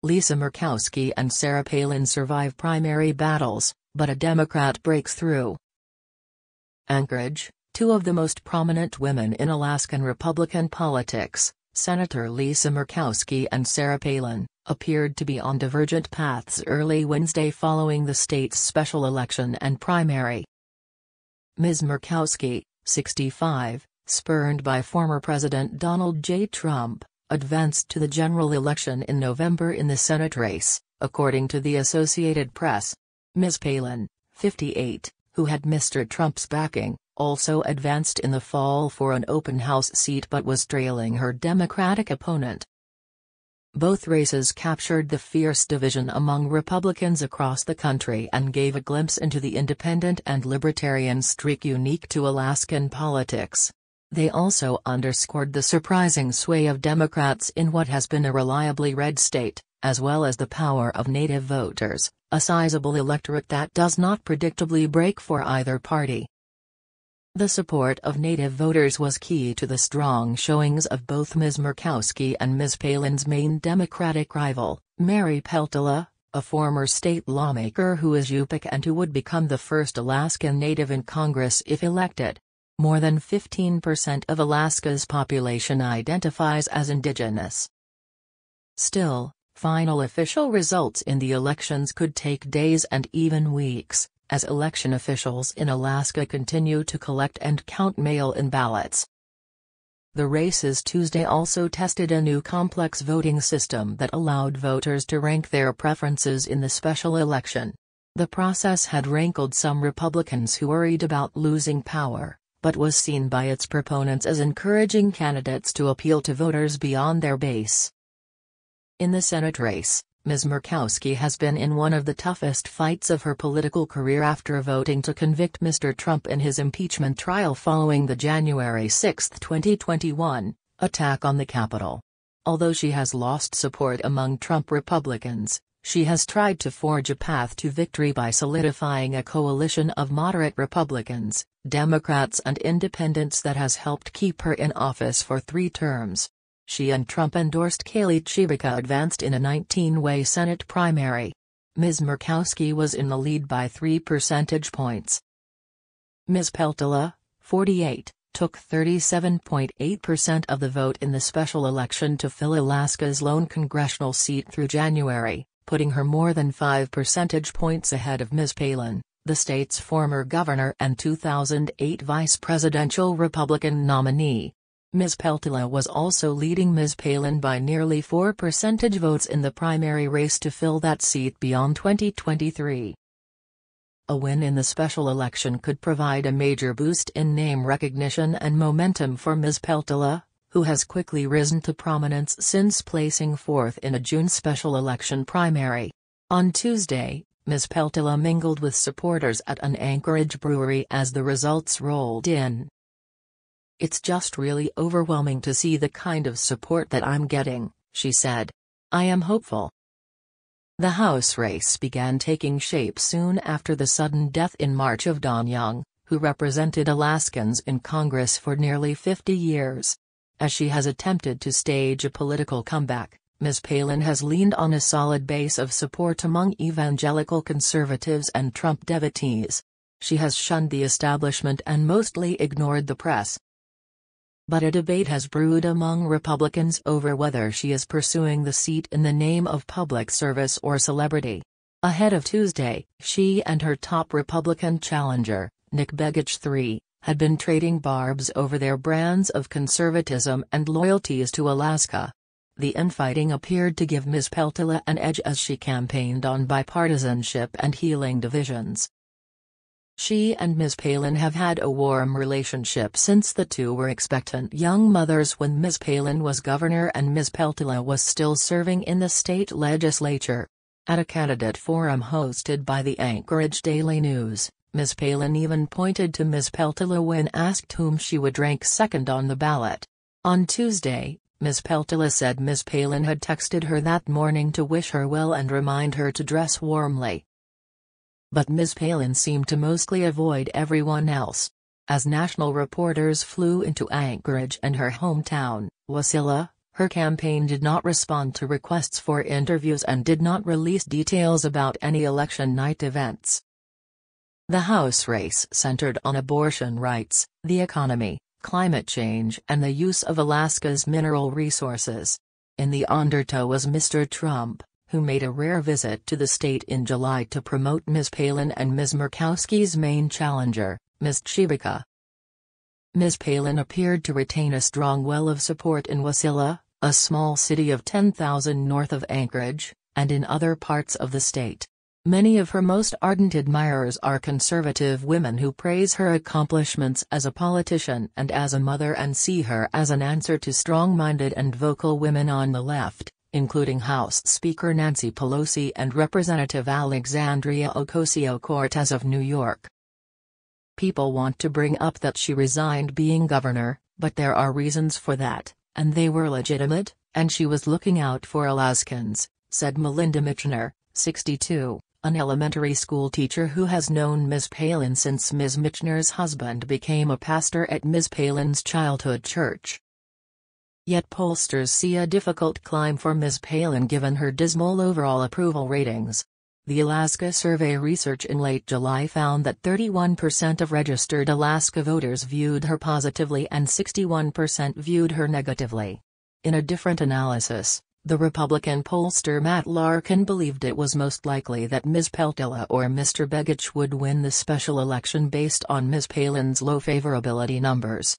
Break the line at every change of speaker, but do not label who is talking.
Lisa Murkowski and Sarah Palin survive primary battles, but a Democrat breaks through. Anchorage, two of the most prominent women in Alaskan Republican politics, Senator Lisa Murkowski and Sarah Palin, appeared to be on divergent paths early Wednesday following the state's special election and primary. Ms. Murkowski, 65, spurned by former President Donald J. Trump, advanced to the general election in November in the Senate race, according to the Associated Press. Ms. Palin, 58, who had Mr. Trump's backing, also advanced in the fall for an open House seat but was trailing her Democratic opponent. Both races captured the fierce division among Republicans across the country and gave a glimpse into the independent and libertarian streak unique to Alaskan politics. They also underscored the surprising sway of Democrats in what has been a reliably red state, as well as the power of Native voters, a sizable electorate that does not predictably break for either party. The support of Native voters was key to the strong showings of both Ms. Murkowski and Ms. Palin's main Democratic rival, Mary Peltola, a former state lawmaker who is Yupik and who would become the first Alaskan Native in Congress if elected. More than 15% of Alaska's population identifies as indigenous. Still, final official results in the elections could take days and even weeks, as election officials in Alaska continue to collect and count mail-in ballots. The races Tuesday also tested a new complex voting system that allowed voters to rank their preferences in the special election. The process had rankled some Republicans who worried about losing power, but was seen by its proponents as encouraging candidates to appeal to voters beyond their base. In the Senate race, Ms. Murkowski has been in one of the toughest fights of her political career after voting to convict Mr. Trump in his impeachment trial following the January 6, 2021, attack on the Capitol. Although she has lost support among Trump Republicans, she has tried to forge a path to victory by solidifying a coalition of moderate Republicans, Democrats and independents that has helped keep her in office for 3 terms. She and Trump-endorsed Kaylee Chibika advanced in a 19-way Senate primary. Ms. Murkowski was in the lead by 3 percentage points. Ms. Peltola, 48, took 37.8% of the vote in the special election to fill Alaska's lone congressional seat through January, putting her more than 5 percentage points ahead of Ms. Palin, the state's former governor and 2008 vice presidential Republican nominee. Ms. Peltola was also leading Ms. Palin by nearly 4 percentage votes in the primary race to fill that seat beyond 2023. A win in the special election could provide a major boost in name recognition and momentum for Ms. Peltola, who has quickly risen to prominence since placing 4th in a June special election primary. On Tuesday, Ms. Peltola mingled with supporters at an Anchorage brewery as the results rolled in. "It's just really overwhelming to see the kind of support that I'm getting," she said. "I am hopeful." The House race began taking shape soon after the sudden death in March of Don Young, who represented Alaskans in Congress for nearly 50 years. As she has attempted to stage a political comeback, Ms. Palin has leaned on a solid base of support among evangelical conservatives and Trump devotees. She has shunned the establishment and mostly ignored the press. But a debate has brewed among Republicans over whether she is pursuing the seat in the name of public service or celebrity. Ahead of Tuesday, she and her top Republican challenger, Nick Begich III, had been trading barbs over their brands of conservatism and loyalties to Alaska. The infighting appeared to give Ms. Peltola an edge as she campaigned on bipartisanship and healing divisions. She and Ms. Palin have had a warm relationship since the two were expectant young mothers when Ms. Palin was governor and Ms. Peltola was still serving in the state legislature. At a candidate forum hosted by the Anchorage Daily News, Ms. Palin even pointed to Ms. Peltola when asked whom she would rank second on the ballot. On Tuesday, Ms. Peltola said Ms. Palin had texted her that morning to wish her well and remind her to dress warmly. But Ms. Palin seemed to mostly avoid everyone else. As national reporters flew into Anchorage and her hometown, Wasilla, Her campaign did not respond to requests for interviews and did not release details about any election night events. The House race centered on abortion rights, the economy, climate change and the use of Alaska's mineral resources. In the undertow was Mr. Trump, who made a rare visit to the state in July to promote Ms. Palin and Ms. Murkowski's main challenger, Ms. Chibika. Ms. Palin appeared to retain a strong well of support in Wasilla, a small city of 10,000 north of Anchorage, and in other parts of the state. Many of her most ardent admirers are conservative women who praise her accomplishments as a politician and as a mother and see her as an answer to strong-minded and vocal women on the left, including House Speaker Nancy Pelosi and Representative Alexandria Ocasio-Cortez of New York. People want to bring up that she resigned being governor, but there are reasons for that, and they were legitimate, and she was looking out for Alaskans, said Melinda Michener, 62, an elementary school teacher who has known Ms. Palin since Ms. Michener's husband became a pastor at Ms. Palin's childhood church. Yet pollsters see a difficult climb for Ms. Palin given her dismal overall approval ratings. The Alaska Survey research in late July found that 31% of registered Alaska voters viewed her positively and 61% viewed her negatively. In a different analysis, the Republican pollster Matt Larkin believed it was most likely that Ms. Peltila or Mr. Begich would win the special election based on Ms. Palin's low favorability numbers.